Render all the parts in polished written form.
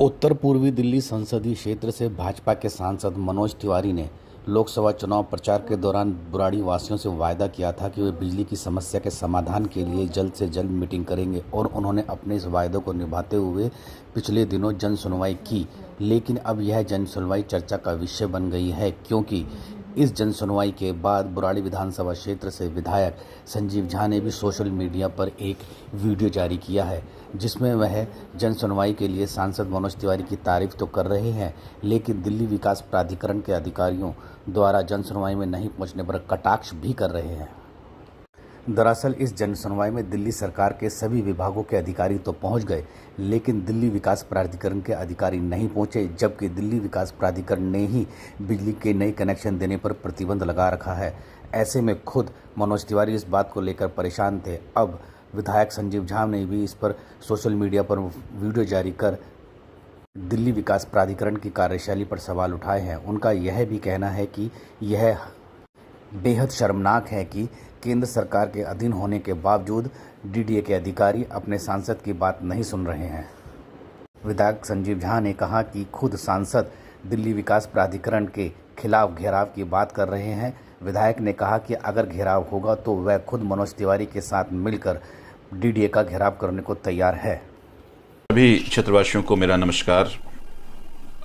उत्तर पूर्वी दिल्ली संसदीय क्षेत्र से भाजपा के सांसद मनोज तिवारी ने लोकसभा चुनाव प्रचार के दौरान बुराड़ी वासियों से वायदा किया था कि वे बिजली की समस्या के समाधान के लिए जल्द से जल्द मीटिंग करेंगे और उन्होंने अपने इस वायदे को निभाते हुए पिछले दिनों जन सुनवाई की। लेकिन अब यह जन सुनवाई चर्चा का विषय बन गई है, क्योंकि इस जन सुनवाई के बाद बुराड़ी विधानसभा क्षेत्र से विधायक संजीव झा ने भी सोशल मीडिया पर एक वीडियो जारी किया है, जिसमें वह जन सुनवाई के लिए सांसद मनोज तिवारी की तारीफ तो कर रहे हैं, लेकिन दिल्ली विकास प्राधिकरण के अधिकारियों द्वारा जन सुनवाई में नहीं पहुंचने पर कटाक्ष भी कर रहे हैं। दरअसल इस जन सुनवाई में दिल्ली सरकार के सभी विभागों के अधिकारी तो पहुंच गए, लेकिन दिल्ली विकास प्राधिकरण के अधिकारी नहीं पहुंचे, जबकि दिल्ली विकास प्राधिकरण ने ही बिजली के नए कनेक्शन देने पर प्रतिबंध लगा रखा है। ऐसे में खुद मनोज तिवारी इस बात को लेकर परेशान थे। अब विधायक संजीव झा ने भी इस पर सोशल मीडिया पर वीडियो जारी कर दिल्ली विकास प्राधिकरण की कार्यशैली पर सवाल उठाए हैं। उनका यह भी कहना है कि यह बेहद शर्मनाक है कि केंद्र सरकार के अधीन होने के बावजूद डीडीए के अधिकारी अपने सांसद की बात नहीं सुन रहे हैं। विधायक संजीव झा ने कहा कि खुद सांसद दिल्ली विकास प्राधिकरण के खिलाफ घेराव की बात कर रहे हैं। विधायक ने कहा कि अगर घेराव होगा तो वह खुद मनोज तिवारी के साथ मिलकर डीडीए का घेराव करने को तैयार है। सभी क्षेत्रवासियों को मेरा नमस्कार।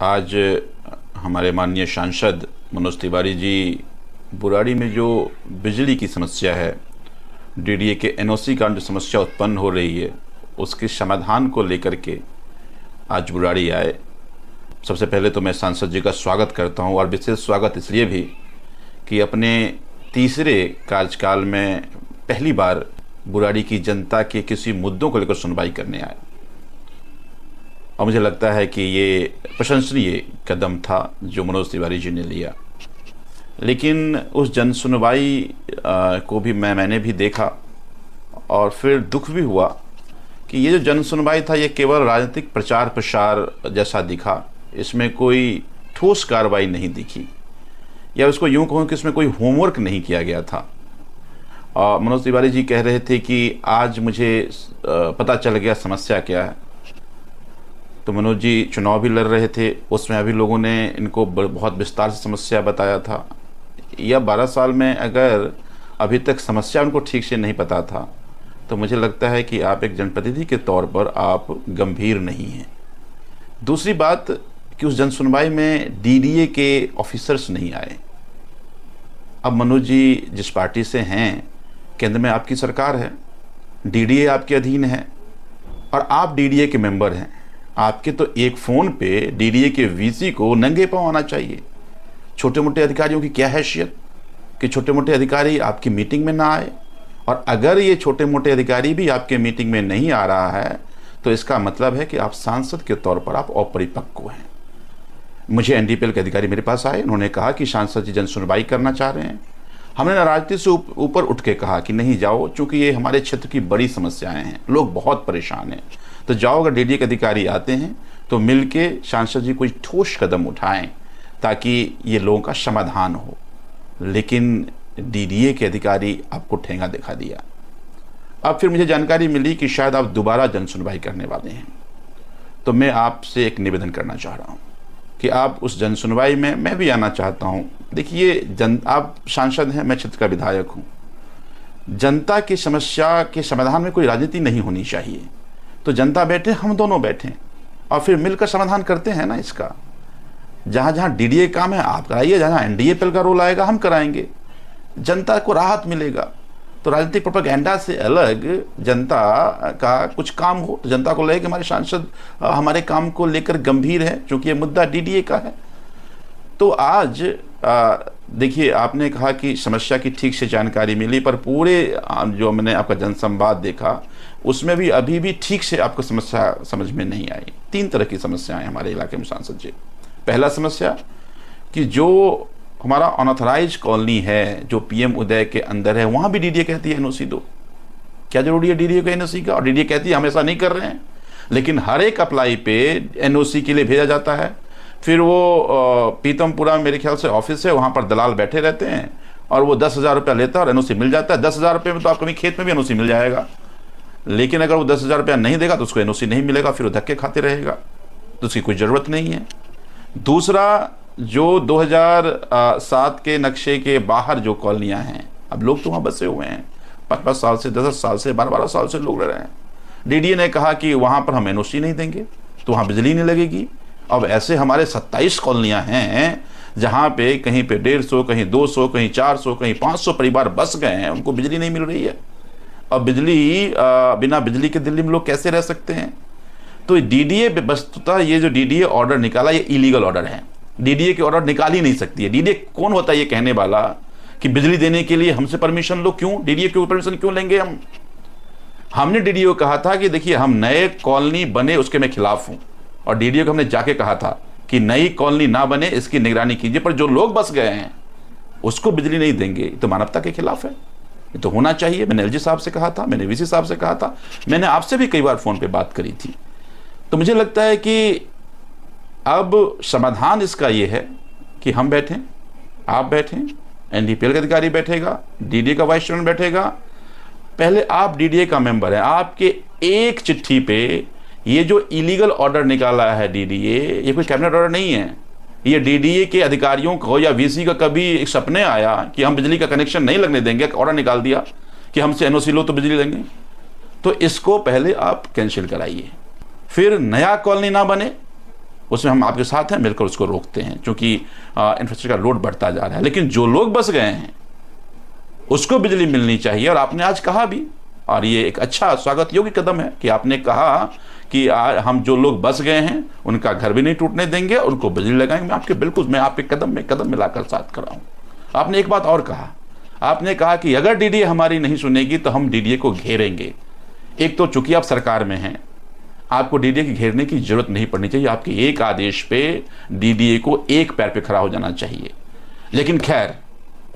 आज हमारे माननीय सांसद मनोज तिवारी जी बुराड़ी में जो बिजली की समस्या है, डीडीए के एनओसी का जो समस्या उत्पन्न हो रही है, उसके समाधान को लेकर के आज बुराड़ी आए। सबसे पहले तो मैं सांसद जी का स्वागत करता हूं, और विशेष स्वागत इसलिए भी कि अपने तीसरे कार्यकाल में पहली बार बुराड़ी की जनता के किसी मुद्दों को लेकर सुनवाई करने आए, और मुझे लगता है कि ये प्रशंसनीय कदम था जो मनोज तिवारी जी ने लिया। लेकिन उस जन सुनवाई को भी मैंने भी देखा, और फिर दुख भी हुआ कि ये जो जन सुनवाई था ये केवल राजनीतिक प्रचार प्रसार जैसा दिखा। इसमें कोई ठोस कार्रवाई नहीं दिखी, या उसको यूँ कहूँ कि इसमें कोई होमवर्क नहीं किया गया था। मनोज तिवारी जी कह रहे थे कि आज मुझे पता चल गया समस्या क्या है। तो मनोज जी चुनाव भी लड़ रहे थे, उसमें अभी लोगों ने इनको बहुत विस्तार से समस्या बताया था। या 12 साल में अगर अभी तक समस्या उनको ठीक से नहीं पता था, तो मुझे लगता है कि आप एक जनप्रतिनिधि के तौर पर आप गंभीर नहीं हैं। दूसरी बात कि उस जन सुनवाई में डीडीए के ऑफिसर्स नहीं आए। अब मनोज जी जिस पार्टी से हैं, केंद्र में आपकी सरकार है, डीडीए आपके अधीन है, और आप डीडीए के मेंबर हैं। आपके तो एक फ़ोन पे डीडीए के वीसी को नंगे पांव आना चाहिए। छोटे मोटे अधिकारियों की क्या हैसियत कि छोटे मोटे अधिकारी आपकी मीटिंग में ना आए, और अगर ये छोटे मोटे अधिकारी भी आपके मीटिंग में नहीं आ रहा है तो इसका मतलब है कि आप सांसद के तौर पर आप अपरिपक्व हैं। मुझे एनडीपीएल के अधिकारी मेरे पास आए, उन्होंने कहा कि सांसद जी जन सुनवाई करना चाह रहे हैं। हमने नाराजगी से ऊपर उठ के कहा कि नहीं जाओ, चूंकि ये हमारे क्षेत्र की बड़ी समस्याएं हैं, लोग बहुत परेशान हैं, तो जाओ। अगर डीडीए के अधिकारी आते हैं तो मिलके सांसद जी कोई ठोस कदम उठाएं ताकि ये लोगों का समाधान हो। लेकिन डीडीए के अधिकारी आपको ठेंगा दिखा दिया। अब फिर मुझे जानकारी मिली कि शायद आप दोबारा जन सुनवाई करने वाले हैं। तो मैं आपसे एक निवेदन करना चाह रहा हूँ कि आप उस जन सुनवाई में मैं भी आना चाहता हूँ। देखिए, आप सांसद हैं, मैं क्षेत्र का विधायक हूँ। जनता की समस्या के समाधान में कोई राजनीति नहीं होनी चाहिए। तो जनता बैठे, हम दोनों बैठें, और फिर मिलकर समाधान करते हैं ना इसका। जहाँ जहाँ डीडीए काम है आप कराइए, जहाँ एनडीपीएल का रोल आएगा हम कराएंगे। जनता को राहत मिलेगा। तो राजनीतिक प्रोपेगेंडा से अलग जनता का कुछ काम हो, तो जनता को लगे कि हमारे सांसद हमारे काम को लेकर गंभीर है, क्योंकि ये मुद्दा डीडीए का है। तो आज देखिए, आपने कहा कि समस्या की ठीक से जानकारी मिली, पर पूरे जो मैंने आपका जनसंवाद देखा उसमें भी अभी भी ठीक से आपको समस्या समझ में नहीं आई। 3 तरह की समस्याएं हमारे इलाके में सांसद जी। पहला समस्या कि जो हमारा अनऑथराइज कॉलोनी है जो पीएम उदय के अंदर है, वहाँ भी डीडीए कहती है एनओसी दो। क्या जरूरी है डीडीए को एनओसी का? और डीडीए कहती है हम ऐसा नहीं कर रहे हैं, लेकिन हर एक अप्लाई पे एनओसी के लिए भेजा जाता है। फिर वो पीतमपुरा मेरे ख्याल से ऑफिस है, वहाँ पर दलाल बैठे रहते हैं, और वो 10,000 रुपया लेता है और एनओसी मिल जाता है। 10,000 रुपये में तो आप कभी खेत में भी एनओसी मिल जाएगा, लेकिन अगर वो 10,000 रुपया नहीं देगा तो उसको एनओसी नहीं मिलेगा, फिर वो धक्के खाते रहेगा। तो उसकी कोई ज़रूरत नहीं है। दूसरा, जो 2007 के नक्शे के बाहर जो कॉलोनियाँ हैं, अब लोग तो वहाँ बसे हुए हैं, 5-5 साल से, 10 साल से, 12-12 साल से लोग रह रहे हैं। डीडीए ने कहा कि वहाँ पर हम एनओसी नहीं देंगे, तो वहाँ बिजली नहीं लगेगी। अब ऐसे हमारे 27 कॉलोनियाँ हैं जहाँ पे कहीं पे 150, कहीं 200, कहीं 400, कहीं 500 परिवार बस गए हैं, उनको बिजली नहीं मिल रही है। अब बिना बिजली के दिल्ली में लोग कैसे रह सकते हैं? तो डीडीए वस्तुतः ये जो डीडीए ऑर्डर निकाला, ये इलीगल ऑर्डर है। डीडीए के ऑर्डर निकाल ही नहीं सकती है। डीडीए कौन होता है ये कहने वाला कि बिजली देने के लिए हमसे परमिशन लो? क्यों डीडीए की परमिशन क्यों लेंगे हम? हमने डीडीए को कहा था कि देखिए, हम नए कॉलोनी बने उसके मैं खिलाफ हूं, और डीडीए को हमने जाके कहा था कि नई कॉलोनी ना बने इसकी निगरानी कीजिए, पर जो लोग बस गए हैं उसको बिजली नहीं देंगे, तो मानवता के खिलाफ है। ये तो होना चाहिए। मैंने एलजी साहब से कहा था, मैंने वीसी साहब से कहा था, मैंने आपसे भी कई बार फोन पे बात करी थी। तो मुझे लगता है कि अब समाधान इसका ये है कि हम बैठें, आप बैठें, एनडीपीएल का अधिकारी बैठेगा, डीडीए का वाइस चेयरमैन बैठेगा। पहले आप डीडीए का मेंबर हैं, आपके एक चिट्ठी पे ये जो इलीगल ऑर्डर निकाला है डीडीए, ये कोई कैबिनेट ऑर्डर नहीं है। ये डीडीए के अधिकारियों को या वीसी का कभी एक सपने आया कि हम बिजली का कनेक्शन नहीं लगने देंगे, ऑर्डर निकाल दिया कि हमसे एनओसी लो तो बिजली देंगे? तो इसको पहले आप कैंसिल कराइए, फिर नया कॉलोनी ना बने, उसमें हम आपके साथ हैं, मिलकर उसको रोकते हैं, क्योंकि इंफ्रास्ट्रक्चर का लोड बढ़ता जा रहा है। लेकिन जो लोग बस गए हैं उसको बिजली मिलनी चाहिए। और आपने आज कहा भी, और ये एक अच्छा स्वागत योग्य कदम है कि आपने कहा कि हम जो लोग बस गए हैं उनका घर भी नहीं टूटने देंगे, उनको बिजली लगाएंगे। मैं आपके कदम में कदम मिलाकर साथ खड़ा हूं। आपने एक बात और कहा, आपने कहा कि अगर डीडीए हमारी नहीं सुनेगी तो हम डीडीए को घेरेंगे। एक तो चूंकि आप सरकार में हैं, आपको डीडीए की घेरने की जरूरत नहीं पड़नी चाहिए। आपके एक आदेश पे डीडीए को एक पैर पे खड़ा हो जाना चाहिए। लेकिन खैर,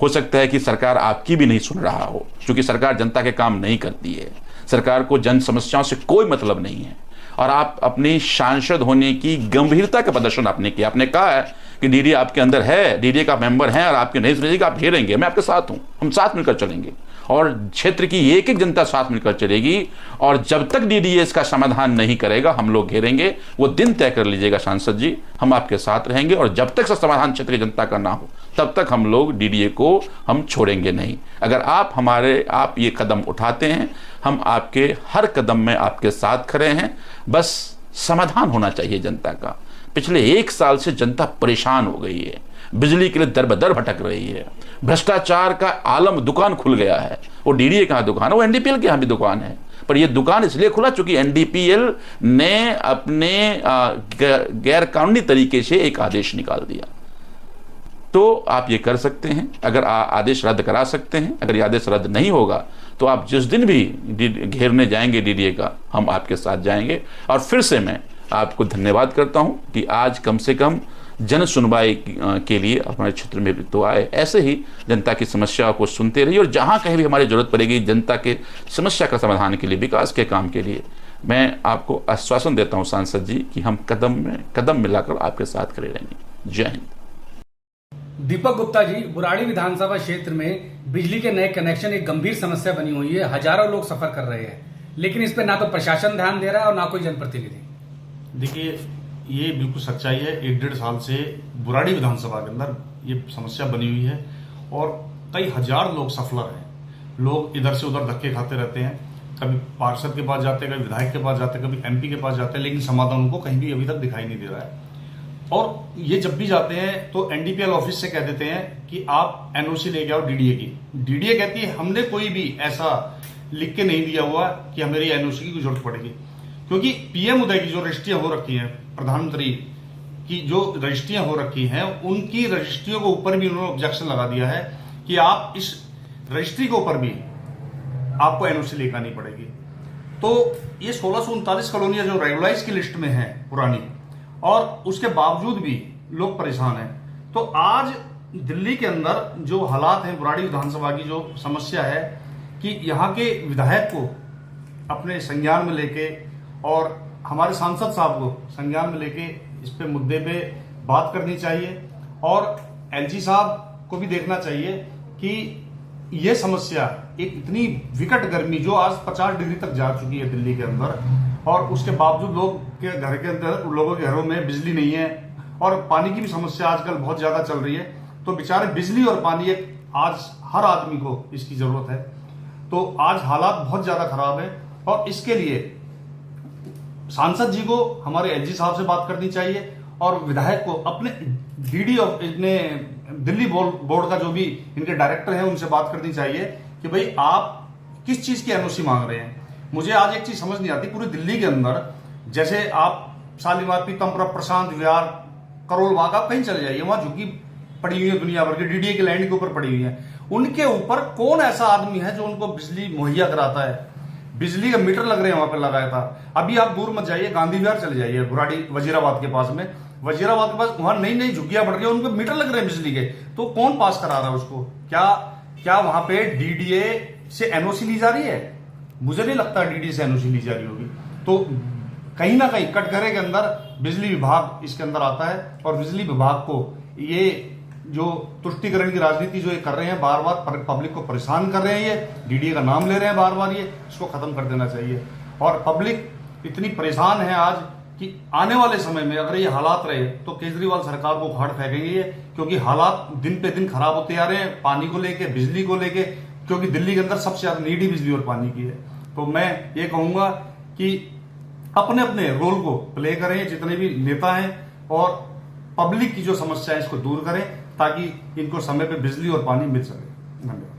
हो सकता है कि सरकार आपकी भी नहीं सुन रहा हो, क्योंकि सरकार जनता के काम नहीं करती है। सरकार को जन समस्याओं से कोई मतलब नहीं है। और आप अपनी सांसद होने की गंभीरता का प्रदर्शन आपने किया। आपने कहा है कि डीडीए आपके अंदर है, डीडीए का मेंबर है, और आपके नहीं सुनेगी, आप घेरेंगे। मैं आपके साथ हूं, हम साथ मिलकर चलेंगे, और क्षेत्र की एक एक जनता साथ मिलकर चलेगी। और जब तक डीडीए इसका समाधान नहीं करेगा, हम लोग घेरेंगे। वो दिन तय कर लीजिएगा सांसद जी, हम आपके साथ रहेंगे। और जब तक समाधान क्षेत्र की जनता का ना हो, तब तक हम लोग डीडीए को हम छोड़ेंगे नहीं। अगर आप ये कदम उठाते हैं, हम आपके हर कदम में आपके साथ खड़े हैं। बस समाधान होना चाहिए जनता का। पिछले 1 साल से जनता परेशान हो गई है, बिजली के लिए दर बदर भटक रही है। भ्रष्टाचार का आलम दुकान खुल गया है। वो डीडीए कहाँ दुकान है, वो एनडीपीएल के यहाँ भी दुकान है। पर ये दुकान इसलिए खुला चूंकि एनडीपीएल ने अपने गैर कानूनी तरीके से एक आदेश निकाल दिया। तो आप ये कर सकते हैं, अगर आदेश रद्द करा सकते हैं। अगर ये आदेश रद्द नहीं होगा तो आप जिस दिन भी घेरने जाएंगे डीडीए का, हम आपके साथ जाएंगे। और फिर से मैं आपको धन्यवाद करता हूं कि आज कम से कम जन सुनवाई के लिए हमारे क्षेत्र में तो आए। ऐसे ही जनता की समस्याओं को सुनते रहिए, और जहां कहीं भी हमारी जरूरत पड़ेगी जनता के समस्या का समाधान के लिए, विकास के काम के लिए, मैं आपको आश्वासन देता हूं सांसद जी कि हम कदम में कदम मिलाकर आपके साथ खड़े रहेंगे। जय हिंद। दीपक गुप्ता जी, बुराड़ी विधानसभा क्षेत्र में बिजली के नए कनेक्शन एक गंभीर समस्या बनी हुई है। हजारों लोग सफर कर रहे हैं, लेकिन इस पर ना तो प्रशासन ध्यान दे रहा है और ना कोई जनप्रतिनिधि। देखिए, ये बिल्कुल सच्चाई है। 1-1.5 साल से बुराड़ी विधानसभा के अंदर ये समस्या बनी हुई है, और कई हजार लोग सफलर हैं। लोग इधर से उधर धक्के खाते रहते हैं, कभी पार्षद के पास जाते हैं, कभी विधायक के पास जाते हैं, कभी एमपी के पास जाते हैं, लेकिन समाधान उनको कहीं भी अभी तक दिखाई नहीं दे रहा है। और ये जब भी जाते हैं तो एनडीपीएल ऑफिस से कह देते हैं कि आप एनओसी लेके आओ डीडीए की। डीडीए कहती है हमने कोई भी ऐसा लिख के नहीं दिया हुआ कि हमें एनओसी की जरूरत पड़ेगी, क्योंकि पीएम उदय की जो रजिस्ट्रियां हो रखी हैं, प्रधानमंत्री की जो रजिस्ट्रियां हो रखी हैं, उनकी रजिस्ट्रियों के ऊपर भी उन्होंने ऑब्जेक्शन लगा दिया है कि आप इस रजिस्ट्री के ऊपर भी आपको एनओसी लेकर आनी पड़ेगी। तो ये 1639 कॉलोनियां जो रेगुलाइज की लिस्ट में है पुरानी, और उसके बावजूद भी लोग परेशान हैं। तो आज दिल्ली के अंदर जो हालात हैं, बुराड़ी विधानसभा की जो समस्या है कि यहाँ के विधायक को अपने संज्ञान में लेके और हमारे सांसद साहब को संज्ञान में लेके इस पे मुद्दे पे बात करनी चाहिए, और एलजी साहब को भी देखना चाहिए कि ये समस्या एक इतनी विकट गर्मी जो आज 50 डिग्री तक जा चुकी है दिल्ली के अंदर, और उसके बावजूद लोग के घर के अंदर लोगों के घरों में बिजली नहीं है और पानी की भी समस्या आजकल बहुत ज्यादा चल रही है। तो बेचारे बिजली और पानी एक आज हर आदमी को इसकी जरूरत है। तो आज हालात बहुत ज्यादा खराब है और इसके लिए सांसद जी को हमारे एसजी साहब से बात करनी चाहिए और विधायक को अपने डीडी और इतने दिल्ली बोर्ड का जो भी इनके डायरेक्टर हैं उनसे बात करनी चाहिए कि भाई आप किस चीज की एनओसी मांग रहे हैं। मुझे आज एक चीज समझ नहीं आती, पूरी दिल्ली के अंदर जैसे आप शालीमार, पीतमपुरा, प्रशांत विहार, करोल बाग, आप कहीं चले जाइए, वहां झुग्गी पड़ी हुई है दुनिया भर की, डीडीए की लैंड के ऊपर पड़ी हुई है। उनके ऊपर कौन ऐसा आदमी है जो उनको बिजली मुहैया कराता है? बिजली का मीटर लग रहे हैं वहां पे लगाया था। अभी आप दूर मत जाइए, गांधी विहार चले जाइए, बुराड़ी वजीराबाद के पास में, वजीराबाद के पास वहां नई नई झुग्गियां बढ़ रही है, उनको मीटर लग रहे हैं बिजली के। तो कौन पास करा रहा है उसको? क्या वहां पे डीडीए से एनओसी ली जा रही है? मुझे नहीं लगता डीडीए से एनओसी ली जा रही होगी। तो कहीं ना कहीं कटघरे के अंदर बिजली विभाग इसके अंदर आता है और बिजली विभाग को ये जो तुष्टीकरण की राजनीति जो ये कर रहे हैं, बार बार पब्लिक को परेशान कर रहे हैं, ये डीडीए का नाम ले रहे हैं बार बार, ये इसको खत्म कर देना चाहिए। और पब्लिक इतनी परेशान है आज कि आने वाले समय में अगर ये हालात रहे तो केजरीवाल सरकार को उखाड़ फेंकेंगे ये, क्योंकि हालात दिन पे दिन खराब होते आ रहे हैं, पानी को लेके, बिजली को लेके, क्योंकि दिल्ली के अंदर सबसे ज्यादा नीड ही बिजली और पानी की है। तो मैं ये कहूंगा कि अपने अपने रोल को प्ले करें जितने भी नेता हैं और पब्लिक की जो समस्या है इसको दूर करें ताकि इनको समय पे बिजली और पानी मिल सके। धन्यवाद।